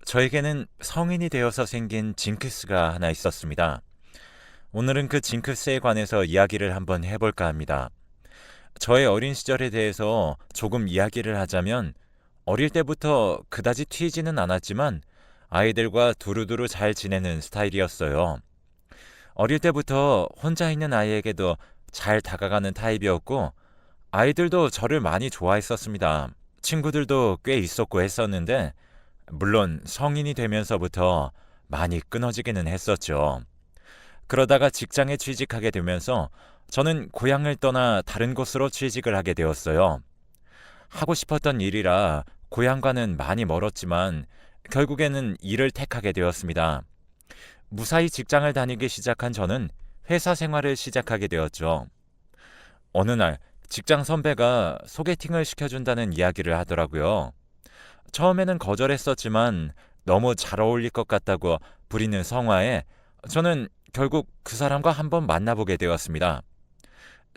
저에게는 성인이 되어서 생긴 징크스가 하나 있었습니다. 오늘은 그 징크스에 관해서 이야기를 한번 해볼까 합니다. 저의 어린 시절에 대해서 조금 이야기를 하자면 어릴 때부터 그다지 튀지는 않았지만 아이들과 두루두루 잘 지내는 스타일이었어요. 어릴 때부터 혼자 있는 아이에게도 잘 다가가는 타입이었고 아이들도 저를 많이 좋아했었습니다. 친구들도 꽤 있었고 했었는데 물론 성인이 되면서부터 많이 끊어지기는 했었죠. 그러다가 직장에 취직하게 되면서 저는 고향을 떠나 다른 곳으로 취직을 하게 되었어요. 하고 싶었던 일이라 고향과는 많이 멀었지만 결국에는 일을 택하게 되었습니다. 무사히 직장을 다니기 시작한 저는 회사 생활을 시작하게 되었죠. 어느 날 직장 선배가 소개팅을 시켜준다는 이야기를 하더라고요. 처음에는 거절했었지만 너무 잘 어울릴 것 같다고 부리는 성화에 저는 결국 그 사람과 한번 만나보게 되었습니다.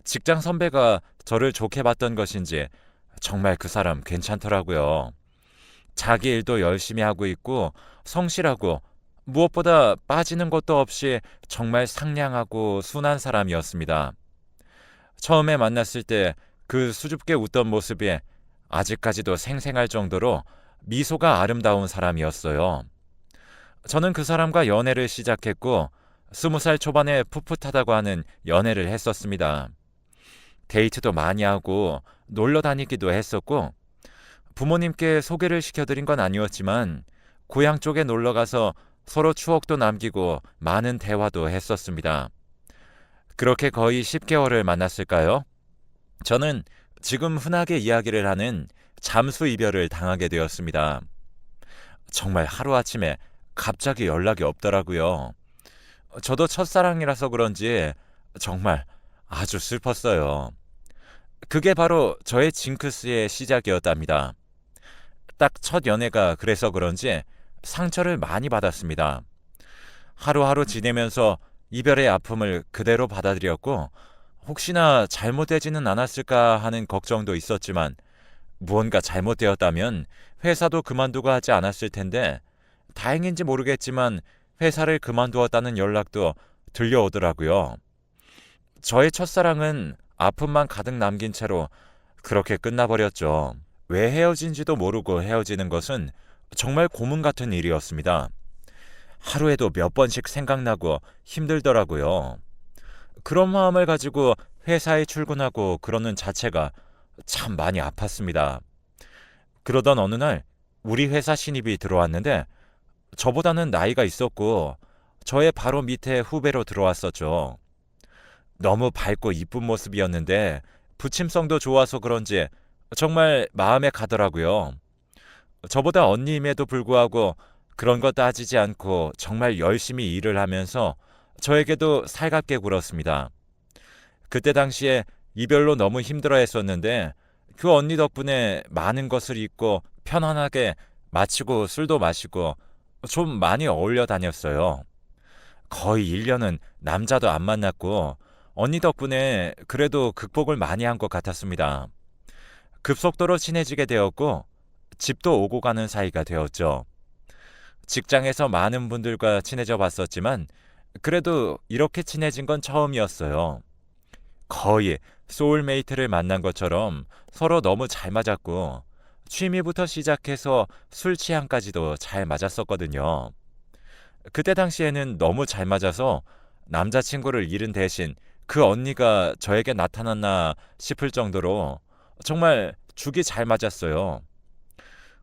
직장 선배가 저를 좋게 봤던 것인지 정말 그 사람 괜찮더라고요. 자기 일도 열심히 하고 있고 성실하고 무엇보다 빠지는 것도 없이 정말 상냥하고 순한 사람이었습니다. 처음에 만났을 때 그 수줍게 웃던 모습이 아직까지도 생생할 정도로 미소가 아름다운 사람이었어요. 저는 그 사람과 연애를 시작했고 20살 초반에 풋풋하다고 하는 연애를 했었습니다. 데이트도 많이 하고 놀러 다니기도 했었고 부모님께 소개를 시켜드린 건 아니었지만 고향 쪽에 놀러 가서 서로 추억도 남기고 많은 대화도 했었습니다. 그렇게 거의 10개월을 만났을까요? 저는 지금 흔하게 이야기를 하는 잠수 이별을 당하게 되었습니다. 정말 하루아침에 갑자기 연락이 없더라고요. 저도 첫사랑이라서 그런지 정말 아주 슬펐어요. 그게 바로 저의 징크스의 시작이었답니다. 딱 첫 연애가 그래서 그런지 상처를 많이 받았습니다. 하루하루 지내면서 이별의 아픔을 그대로 받아들였고 혹시나 잘못되지는 않았을까 하는 걱정도 있었지만 무언가 잘못되었다면 회사도 그만두고 하지 않았을 텐데 다행인지 모르겠지만 회사를 그만두었다는 연락도 들려오더라고요. 저의 첫사랑은 아픔만 가득 남긴 채로 그렇게 끝나버렸죠. 왜 헤어진지도 모르고 헤어지는 것은 정말 고문 같은 일이었습니다. 하루에도 몇 번씩 생각나고 힘들더라고요. 그런 마음을 가지고 회사에 출근하고 그러는 자체가 참 많이 아팠습니다. 그러던 어느 날 우리 회사 신입이 들어왔는데 저보다는 나이가 있었고 저의 바로 밑에 후배로 들어왔었죠. 너무 밝고 이쁜 모습이었는데 부침성도 좋아서 그런지 정말 마음에 가더라고요. 저보다 언니임에도 불구하고 그런 거 따지지 않고 정말 열심히 일을 하면서 저에게도 살갑게 굴었습니다. 그때 당시에 이별로 너무 힘들어 했었는데 그 언니 덕분에 많은 것을 잊고 편안하게 마치고 술도 마시고 좀 많이 어울려 다녔어요. 거의 1년은 남자도 안 만났고 언니 덕분에 그래도 극복을 많이 한 것 같았습니다. 급속도로 친해지게 되었고 집도 오고 가는 사이가 되었죠. 직장에서 많은 분들과 친해져 봤었지만 그래도 이렇게 친해진 건 처음이었어요. 거의 소울메이트를 만난 것처럼 서로 너무 잘 맞았고 취미부터 시작해서 술 취향까지도 잘 맞았었거든요. 그때 당시에는 너무 잘 맞아서 남자친구를 잃은 대신 그 언니가 저에게 나타났나 싶을 정도로 정말 죽이 잘 맞았어요.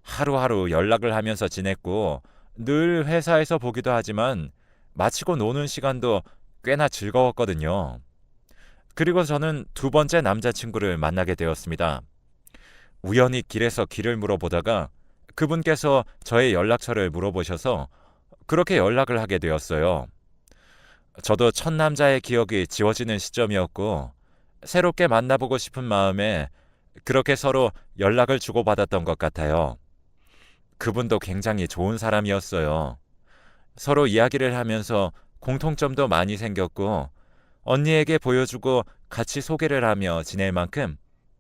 하루하루 연락을 하면서 지냈고 늘 회사에서 보기도 하지만 마치고 노는 시간도 꽤나 즐거웠거든요. 그리고 저는 두 번째 남자친구를 만나게 되었습니다. 우연히 길에서 길을 물어보다가 그분께서 저의 연락처를 물어보셔서 그렇게 연락을 하게 되었어요. 저도 첫 남자의 기억이 지워지는 시점이었고 새롭게 만나보고 싶은 마음에 그렇게 서로 연락을 주고받았던 것 같아요. 그분도 굉장히 좋은 사람이었어요. 서로 이야기를 하면서 공통점도 많이 생겼고 언니에게 보여주고 같이 소개를 하며 지낼 만큼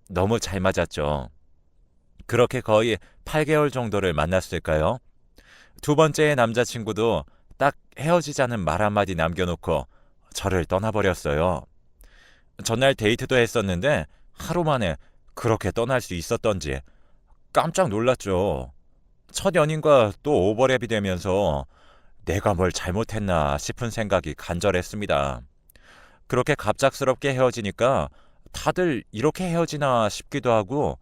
너무 잘 맞았죠. 그렇게 거의 8개월 정도를 만났을까요? 두 번째의 남자친구도 딱 헤어지자는 말 한마디 남겨놓고 저를 떠나버렸어요. 전날 데이트도 했었는데 하루 만에 그렇게 떠날 수 있었던지 깜짝 놀랐죠. 첫 연인과 또 오버랩이 되면서 내가 뭘 잘못했나 싶은 생각이 간절했습니다. 그렇게 갑작스럽게 헤어지니까 다들 이렇게 헤어지나 싶기도 하고,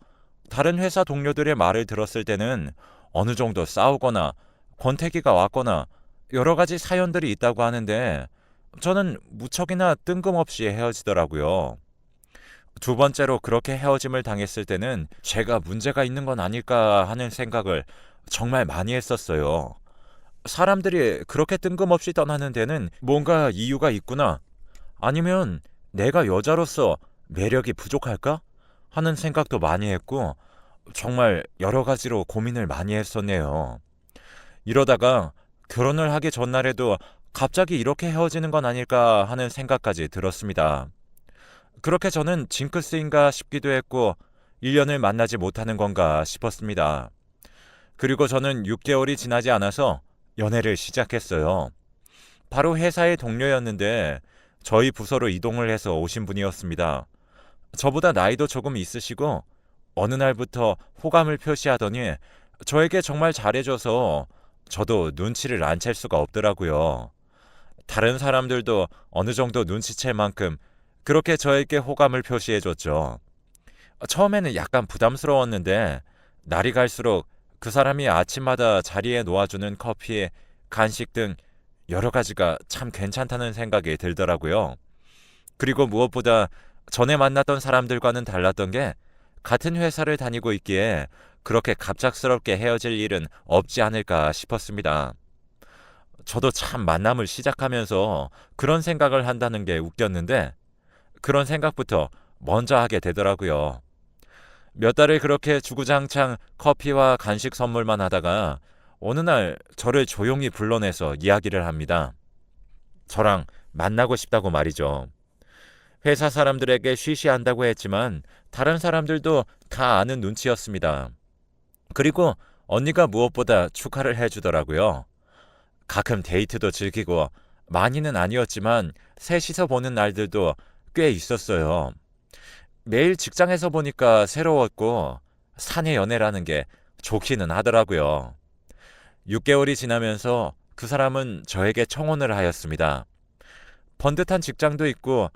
다른 회사 동료들의 말을 들었을 때는 어느 정도 싸우거나 권태기가 왔거나 여러 가지 사연들이 있다고 하는데, 저는 무척이나 뜬금없이 헤어지더라고요. 두 번째로 그렇게 헤어짐을 당했을 때는 제가 문제가 있는 건 아닐까 하는 생각을 정말 많이 했었어요. 사람들이 그렇게 뜬금없이 떠나는 데는 뭔가 이유가 있구나. 아니면 내가 여자로서 매력이 부족할까? 하는 생각도 많이 했고, 정말 여러 가지로 고민을 많이 했었네요. 이러다가 결혼을 하기 전날에도 갑자기 이렇게 헤어지는 건 아닐까 하는 생각까지 들었습니다. 그렇게 저는 징크스인가 싶기도 했고, 1년을 만나지 못하는 건가 싶었습니다. 그리고 저는 6개월이 지나지 않아서 연애를 시작했어요. 바로 회사의 동료였는데 저희 부서로 이동을 해서 오신 분이었습니다. 저보다 나이도 조금 있으시고 어느 날부터 호감을 표시하더니 저에게 정말 잘해줘서 저도 눈치를 안 챌 수가 없더라고요. 다른 사람들도 어느 정도 눈치챌 만큼 그렇게 저에게 호감을 표시해줬죠. 처음에는 약간 부담스러웠는데 날이 갈수록 그 사람이 아침마다 자리에 놓아주는 커피, 간식 등 여러 가지가 참 괜찮다는 생각이 들더라고요. 그리고 무엇보다 전에 만났던 사람들과는 달랐던 게 같은 회사를 다니고 있기에 그렇게 갑작스럽게 헤어질 일은 없지 않을까 싶었습니다. 저도 참 만남을 시작하면서 그런 생각을 한다는 게 웃겼는데 그런 생각부터 먼저 하게 되더라고요. 몇 달을 그렇게 주구장창 커피와 간식 선물만 하다가 어느 날 저를 조용히 불러내서 이야기를 합니다. 저랑 만나고 싶다고 말이죠. 회사 사람들에게 쉬쉬한다고 했지만 다른 사람들도 다 아는 눈치였습니다. 그리고 언니가 무엇보다 축하를 해주더라고요. 가끔 데이트도 즐기고 많이는 아니었지만 셋이서 보는 날들도 꽤 있었어요. 매일 직장에서 보니까 새로웠고 사내 연애라는 게 좋기는 하더라고요. 6개월이 지나면서 그 사람은 저에게 청혼을 하였습니다. 번듯한 직장도 있고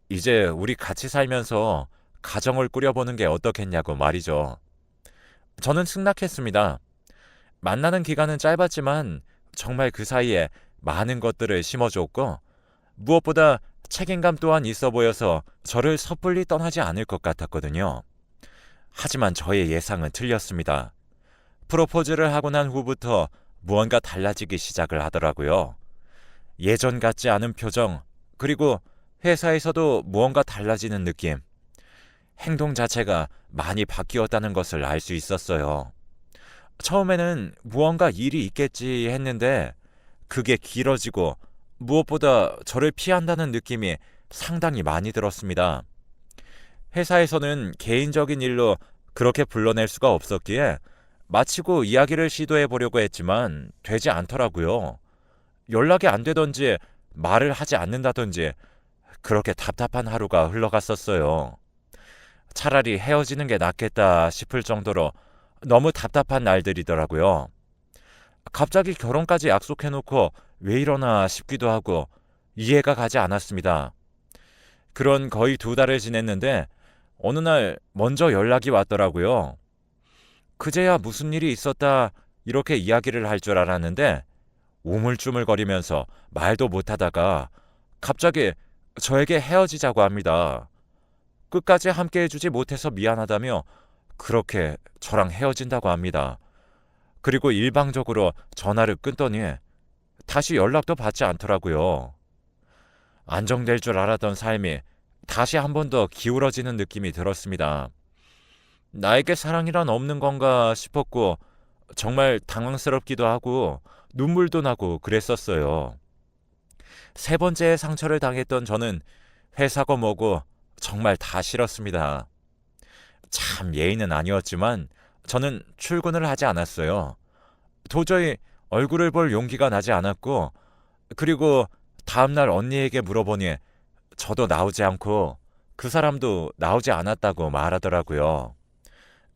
이제 우리 같이 살면서 가정을 꾸려보는 게 어떻겠냐고 말이죠. 저는 승낙했습니다. 만나는 기간은 짧았지만 정말 그 사이에 많은 것들을 심어줬고 무엇보다 책임감 또한 있어 보여서 저를 섣불리 떠나지 않을 것 같았거든요. 하지만 저의 예상은 틀렸습니다. 프로포즈를 하고 난 후부터 무언가 달라지기 시작을 하더라고요. 예전 같지 않은 표정, 그리고 회사에서도 무언가 달라지는 느낌. 행동 자체가 많이 바뀌었다는 것을 알 수 있었어요. 처음에는 무언가 일이 있겠지 했는데 그게 길어지고 무엇보다 저를 피한다는 느낌이 상당히 많이 들었습니다. 회사에서는 개인적인 일로 그렇게 불러낼 수가 없었기에 마치고 이야기를 시도해 보려고 했지만 되지 않더라고요. 연락이 안 되던지 말을 하지 않는다던지 그렇게 답답한 하루가 흘러갔었어요. 차라리 헤어지는 게 낫겠다 싶을 정도로 너무 답답한 날들이더라고요. 갑자기 결혼까지 약속해놓고 왜 이러나 싶기도 하고 이해가 가지 않았습니다. 그런 거의 2달을 지냈는데 어느 날 먼저 연락이 왔더라고요. 그제야 무슨 일이 있었다 이렇게 이야기를 할 줄 알았는데 우물쭈물거리면서 말도 못하다가 갑자기 저에게 헤어지자고 합니다. 끝까지 함께 해주지 못해서 미안하다며 그렇게 저랑 헤어진다고 합니다. 그리고 일방적으로 전화를 끊더니 다시 연락도 받지 않더라고요. 안정될 줄 알았던 삶이 다시 한 번 더 기울어지는 느낌이 들었습니다. 나에게 사랑이란 없는 건가 싶었고 정말 당황스럽기도 하고 눈물도 나고 그랬었어요. 세 번째의 상처를 당했던 저는 회사고 뭐고 정말 다 싫었습니다. 참 예의는 아니었지만 저는 출근을 하지 않았어요. 도저히 얼굴을 볼 용기가 나지 않았고, 그리고 다음날 언니에게 물어보니 저도 나오지 않고 그 사람도 나오지 않았다고 말하더라고요.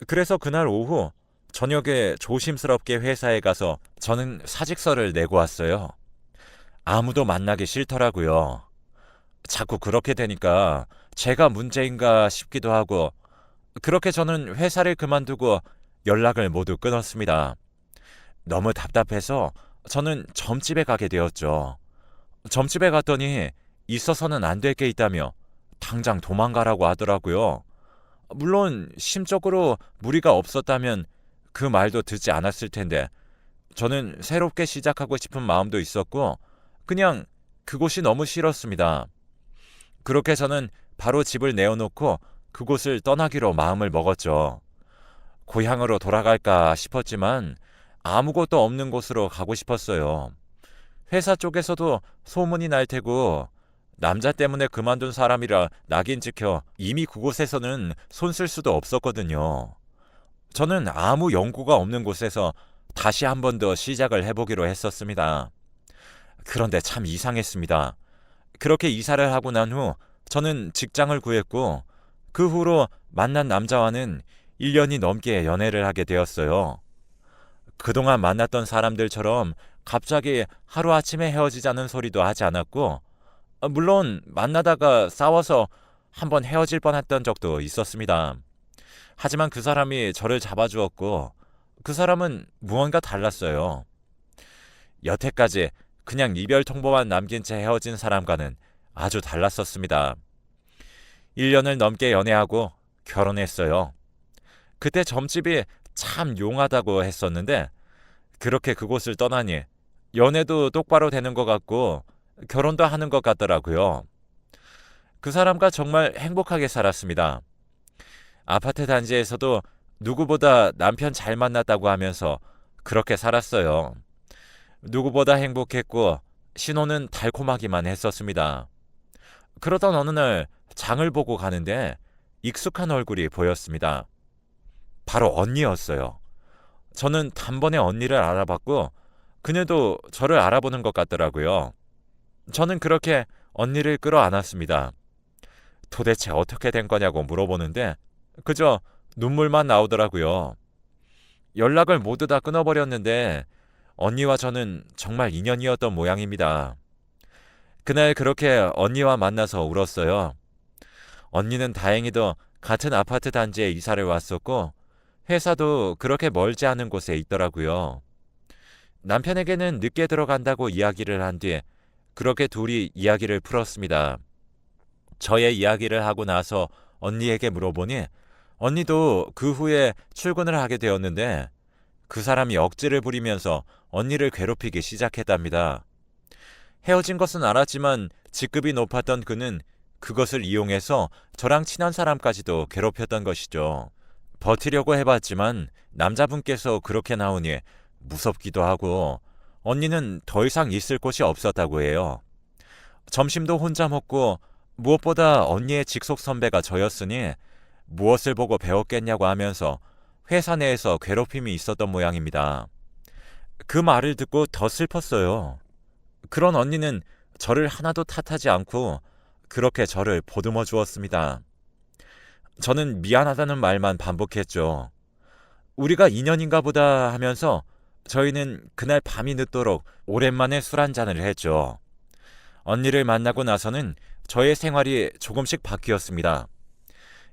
그래서 그날 오후 저녁에 조심스럽게 회사에 가서 저는 사직서를 내고 왔어요. 아무도 만나기 싫더라고요. 자꾸 그렇게 되니까 제가 문제인가 싶기도 하고, 그렇게 저는 회사를 그만두고 연락을 모두 끊었습니다. 너무 답답해서 저는 점집에 가게 되었죠. 점집에 갔더니 있어서는 안 될 게 있다며 당장 도망가라고 하더라고요. 물론 심적으로 무리가 없었다면 그 말도 듣지 않았을 텐데, 저는 새롭게 시작하고 싶은 마음도 있었고 그냥 그곳이 너무 싫었습니다. 그렇게 저는 바로 집을 내어놓고 그곳을 떠나기로 마음을 먹었죠. 고향으로 돌아갈까 싶었지만 아무것도 없는 곳으로 가고 싶었어요. 회사 쪽에서도 소문이 날 테고 남자 때문에 그만둔 사람이라 낙인 찍혀 이미 그곳에서는 손 쓸 수도 없었거든요. 저는 아무 연고가 없는 곳에서 다시 한 번 더 시작을 해보기로 했었습니다. 그런데 참 이상했습니다. 그렇게 이사를 하고 난 후 저는 직장을 구했고, 그 후로 만난 남자와는 1년이 넘게 연애를 하게 되었어요. 그동안 만났던 사람들처럼 갑자기 하루아침에 헤어지자는 소리도 하지 않았고, 물론 만나다가 싸워서 한번 헤어질 뻔했던 적도 있었습니다. 하지만 그 사람이 저를 잡아주었고, 그 사람은 무언가 달랐어요. 여태까지 그냥 이별 통보만 남긴 채 헤어진 사람과는 아주 달랐었습니다. 1년을 넘게 연애하고 결혼했어요. 그때 점집이 참 용하다고 했었는데, 그렇게 그곳을 떠나니 연애도 똑바로 되는 것 같고 결혼도 하는 것 같더라고요. 그 사람과 정말 행복하게 살았습니다. 아파트 단지에서도 누구보다 남편 잘 만났다고 하면서 그렇게 살았어요. 누구보다 행복했고 신혼은 달콤하기만 했었습니다. 그러던 어느 날 장을 보고 가는데 익숙한 얼굴이 보였습니다. 바로 언니였어요. 저는 단번에 언니를 알아봤고 그녀도 저를 알아보는 것 같더라고요. 저는 그렇게 언니를 끌어안았습니다. 도대체 어떻게 된 거냐고 물어보는데 그저 눈물만 나오더라고요. 연락을 모두 다 끊어버렸는데 언니와 저는 정말 인연이었던 모양입니다. 그날 그렇게 언니와 만나서 울었어요. 언니는 다행히도 같은 아파트 단지에 이사를 왔었고 회사도 그렇게 멀지 않은 곳에 있더라고요. 남편에게는 늦게 들어간다고 이야기를 한 뒤 그렇게 둘이 이야기를 풀었습니다. 저의 이야기를 하고 나서 언니에게 물어보니 언니도 그 후에 출근을 하게 되었는데 그 사람이 억지를 부리면서 언니를 괴롭히기 시작했답니다. 헤어진 것은 알았지만 직급이 높았던 그는 그것을 이용해서 저랑 친한 사람까지도 괴롭혔던 것이죠. 버티려고 해봤지만 남자분께서 그렇게 나오니 무섭기도 하고 언니는 더 이상 있을 곳이 없었다고 해요. 점심도 혼자 먹고 무엇보다 언니의 직속 선배가 저였으니 무엇을 보고 배웠겠냐고 하면서 회사 내에서 괴롭힘이 있었던 모양입니다. 그 말을 듣고 더 슬펐어요. 그런 언니는 저를 하나도 탓하지 않고 그렇게 저를 보듬어 주었습니다. 저는 미안하다는 말만 반복했죠. 우리가 인연인가 보다 하면서 저희는 그날 밤이 늦도록 오랜만에 술 한잔을 했죠. 언니를 만나고 나서는 저의 생활이 조금씩 바뀌었습니다.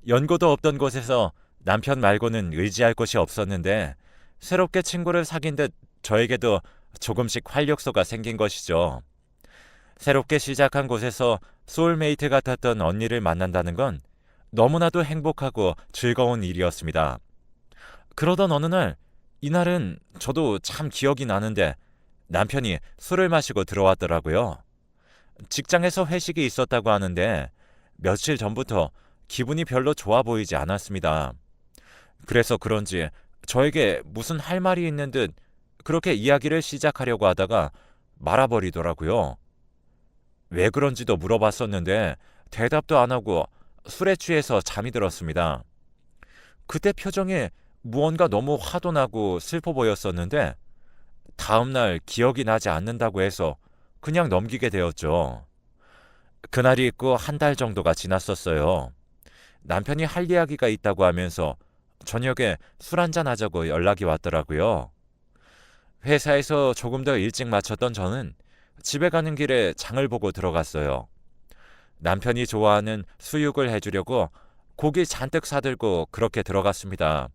연고도 없던 곳에서 남편 말고는 의지할 곳이 없었는데 새롭게 친구를 사귄 듯 저에게도 조금씩 활력소가 생긴 것이죠. 새롭게 시작한 곳에서 소울메이트 같았던 언니를 만난다는 건 너무나도 행복하고 즐거운 일이었습니다. 그러던 어느 날, 이날은 저도 참 기억이 나는데 남편이 술을 마시고 들어왔더라고요. 직장에서 회식이 있었다고 하는데 며칠 전부터 기분이 별로 좋아 보이지 않았습니다. 그래서 그런지 저에게 무슨 할 말이 있는 듯 그렇게 이야기를 시작하려고 하다가 말아버리더라고요. 왜 그런지도 물어봤었는데 대답도 안 하고 술에 취해서 잠이 들었습니다. 그때 표정에 무언가 너무 화도 나고 슬퍼 보였었는데 다음날 기억이 나지 않는다고 해서 그냥 넘기게 되었죠. 그날이 있고 한 달 정도가 지났었어요. 남편이 할 이야기가 있다고 하면서 저녁에 술 한잔 하자고 연락이 왔더라고요. 회사에서 조금 더 일찍 마쳤던 저는 집에 가는 길에 장을 보고 들어갔어요. 남편이 좋아하는 수육을 해주려고 고기 잔뜩 사들고 그렇게 들어갔습니다.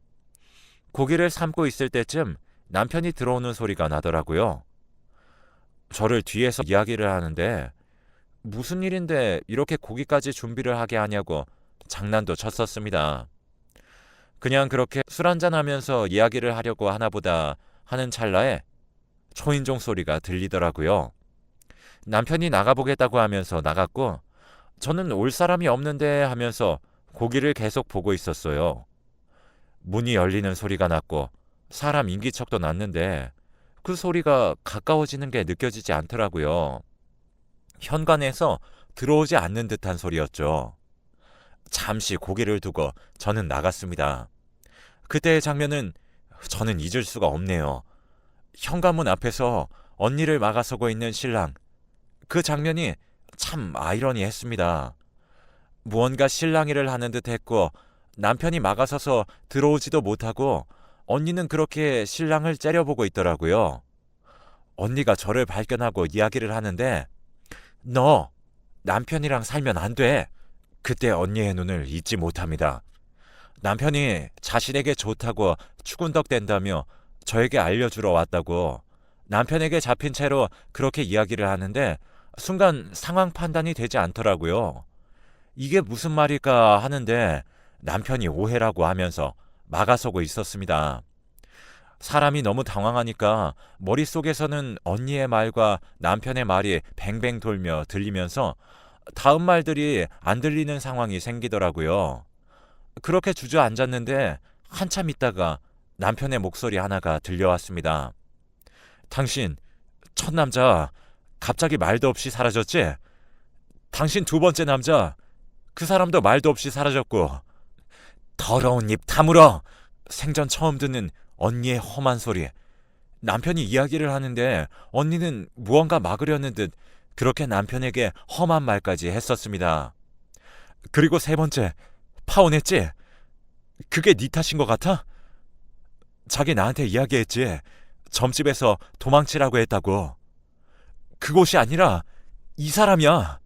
고기를 삶고 있을 때쯤 남편이 들어오는 소리가 나더라고요. 저를 뒤에서 이야기를 하는데 무슨 일인데 이렇게 고기까지 준비를 하게 하냐고 장난도 쳤었습니다. 그냥 그렇게 술 한잔하면서 이야기를 하려고 하나보다 하는 찰나에 초인종 소리가 들리더라고요. 남편이 나가보겠다고 하면서 나갔고 저는 올 사람이 없는데 하면서 고기를 계속 보고 있었어요. 문이 열리는 소리가 났고 사람 인기척도 났는데 그 소리가 가까워지는 게 느껴지지 않더라고요. 현관에서 들어오지 않는 듯한 소리였죠. 잠시 고개를 두고 저는 나갔습니다. 그때의 장면은 저는 잊을 수가 없네요. 현관문 앞에서 언니를 막아서고 있는 신랑. 그 장면이 참 아이러니했습니다. 무언가 실랑이를 하는 듯 했고 남편이 막아서서 들어오지도 못하고 언니는 그렇게 신랑을 째려보고 있더라고요. 언니가 저를 발견하고 이야기를 하는데 너 남편이랑 살면 안 돼. 그때 언니의 눈을 잊지 못합니다. 남편이 자신에게 좋다고 추근덕댄다며 저에게 알려주러 왔다고 남편에게 잡힌 채로 그렇게 이야기를 하는데 순간 상황 판단이 되지 않더라고요. 이게 무슨 말일까 하는데 남편이 오해라고 하면서 막아서고 있었습니다. 사람이 너무 당황하니까 머릿속에서는 언니의 말과 남편의 말이 뱅뱅 돌며 들리면서 다음 말들이 안 들리는 상황이 생기더라고요. 그렇게 주저앉았는데 한참 있다가 남편의 목소리 하나가 들려왔습니다. 당신 첫 남자 갑자기 말도 없이 사라졌지? 당신 두 번째 남자 그 사람도 말도 없이 사라졌고 더러운 입 다물어. 생전 처음 듣는 언니의 험한 소리. 남편이 이야기를 하는데 언니는 무언가 막으려는 듯 그렇게 남편에게 험한 말까지 했었습니다. 그리고 세 번째 파혼했지? 그게 네 탓인 것 같아? 자기 나한테 이야기했지. 점집에서 도망치라고 했다고. 그곳이 아니라 이 사람이야.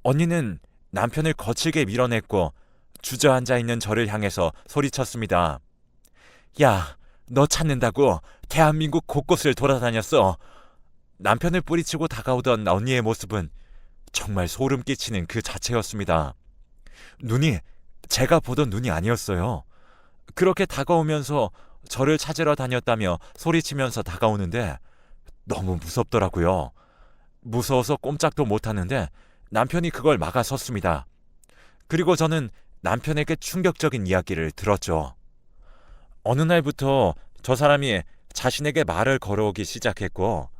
언니는 남편을 거칠게 밀어냈고 주저앉아 있는 저를 향해서 소리쳤습니다. 야, 너 찾는다고 대한민국 곳곳을 돌아다녔어. 남편을 뿌리치고 다가오던 언니의 모습은 정말 소름 끼치는 그 자체였습니다. 눈이 제가 보던 눈이 아니었어요. 그렇게 다가오면서 저를 찾으러 다녔다며 소리치면서 다가오는데 너무 무섭더라고요. 무서워서 꼼짝도 못하는데 남편이 그걸 막아섰습니다. 그리고 저는 남편에게 충격적인 이야기를 들었죠. 어느 날부터 저 사람이 자신에게 말을 걸어오기 시작했고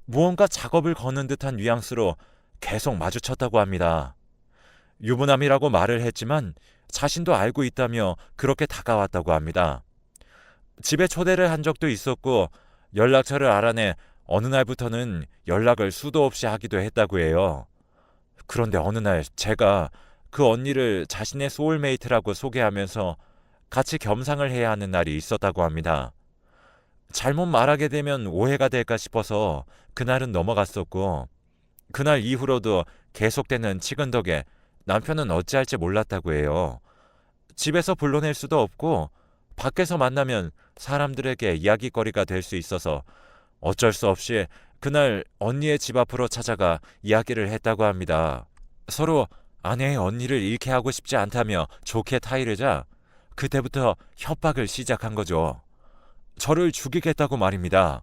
무언가 작업을 거는 듯한 뉘앙스로 계속 마주쳤다고 합니다. 유부남이라고 말을 했지만 자신도 알고 있다며 그렇게 다가왔다고 합니다. 집에 초대를 한 적도 있었고 연락처를 알아내 어느 날부터는 연락을 수도 없이 하기도 했다고 해요. 그런데 어느 날 제가 그 언니를 자신의 소울메이트라고 소개하면서 같이 겸상을 해야 하는 날이 있었다고 합니다. 잘못 말하게 되면 오해가 될까 싶어서 그날은 넘어갔었고 그날 이후로도 계속되는 치근덕에 남편은 어찌할지 몰랐다고 해요. 집에서 불러낼 수도 없고 밖에서 만나면 사람들에게 이야기거리가 될 수 있어서 어쩔 수 없이 그날 언니의 집 앞으로 찾아가 이야기를 했다고 합니다. 서로 아내의 언니를 잃게 하고 싶지 않다며 좋게 타이르자 그때부터 협박을 시작한 거죠. 저를 죽이겠다고 말입니다.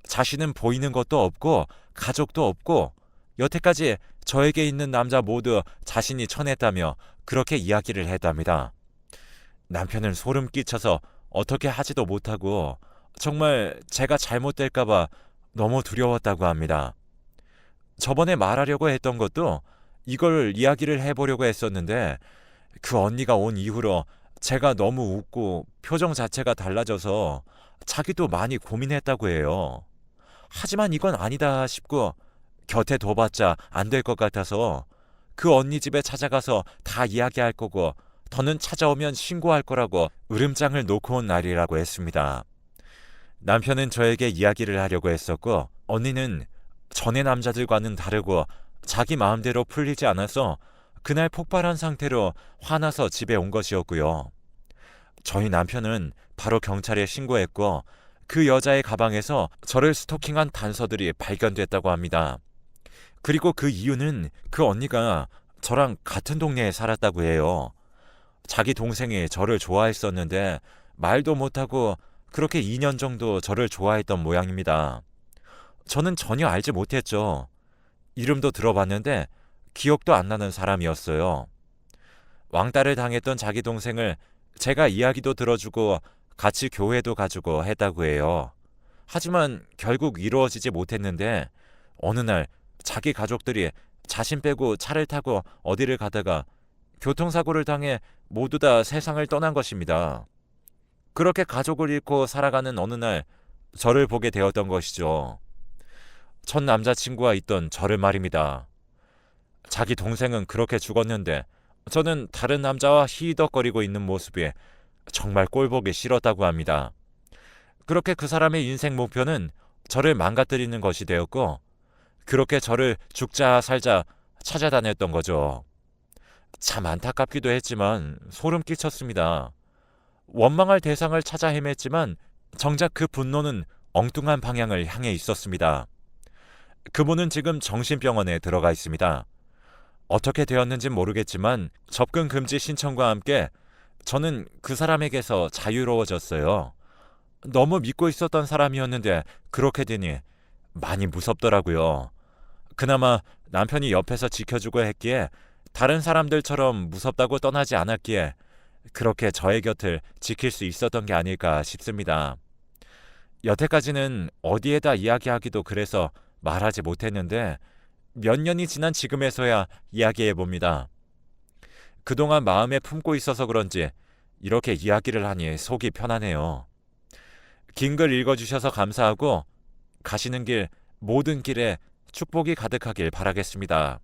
자신은 보이는 것도 없고 가족도 없고 여태까지 저에게 있는 남자 모두 자신이 쳐냈다며 그렇게 이야기를 했답니다. 남편은 소름 끼쳐서 어떻게 하지도 못하고 정말 제가 잘못될까봐 너무 두려웠다고 합니다. 저번에 말하려고 했던 것도 이걸 이야기를 해보려고 했었는데 그 언니가 온 이후로 제가 너무 웃고 표정 자체가 달라져서 자기도 많이 고민했다고 해요. 하지만 이건 아니다 싶고 곁에 둬봤자 안 될 것 같아서 그 언니 집에 찾아가서 다 이야기할 거고 더는 찾아오면 신고할 거라고 으름장을 놓고 온 날이라고 했습니다. 남편은 저에게 이야기를 하려고 했었고 언니는 전의 남자들과는 다르고 자기 마음대로 풀리지 않아서 그날 폭발한 상태로 화나서 집에 온 것이었고요. 저희 남편은 바로 경찰에 신고했고 그 여자의 가방에서 저를 스토킹한 단서들이 발견됐다고 합니다. 그리고 그 이유는 그 언니가 저랑 같은 동네에 살았다고 해요. 자기 동생이 저를 좋아했었는데 말도 못하고 그렇게 2년 정도 저를 좋아했던 모양입니다. 저는 전혀 알지 못했죠. 이름도 들어봤는데 기억도 안 나는 사람이었어요. 왕따를 당했던 자기 동생을 제가 이야기도 들어주고 같이 교회도 가주고 했다고 해요. 하지만 결국 이루어지지 못했는데 어느 날 자기 가족들이 자신 빼고 차를 타고 어디를 가다가 교통사고를 당해 모두 다 세상을 떠난 것입니다. 그렇게 가족을 잃고 살아가는 어느 날 저를 보게 되었던 것이죠. 첫 남자친구와 있던 저를 말입니다. 자기 동생은 그렇게 죽었는데 저는 다른 남자와 히덕거리고 있는 모습이 정말 꼴보기 싫었다고 합니다. 그렇게 그 사람의 인생 목표는 저를 망가뜨리는 것이 되었고 그렇게 저를 죽자 살자 찾아다녔던 거죠. 참 안타깝기도 했지만 소름 끼쳤습니다. 원망할 대상을 찾아 헤맸지만 정작 그 분노는 엉뚱한 방향을 향해 있었습니다. 그분은 지금 정신병원에 들어가 있습니다. 어떻게 되었는지 모르겠지만 접근 금지 신청과 함께 저는 그 사람에게서 자유로워졌어요. 너무 믿고 있었던 사람이었는데 그렇게 되니 많이 무섭더라고요. 그나마 남편이 옆에서 지켜주고 했기에 다른 사람들처럼 무섭다고 떠나지 않았기에 그렇게 저의 곁을 지킬 수 있었던 게 아닐까 싶습니다. 여태까지는 어디에다 이야기하기도 그래서 말하지 못했는데 몇 년이 지난 지금에서야 이야기해 봅니다. 그동안 마음에 품고 있어서 그런지 이렇게 이야기를 하니 속이 편하네요. 긴 글 읽어주셔서 감사하고 가시는 길 모든 길에 축복이 가득하길 바라겠습니다.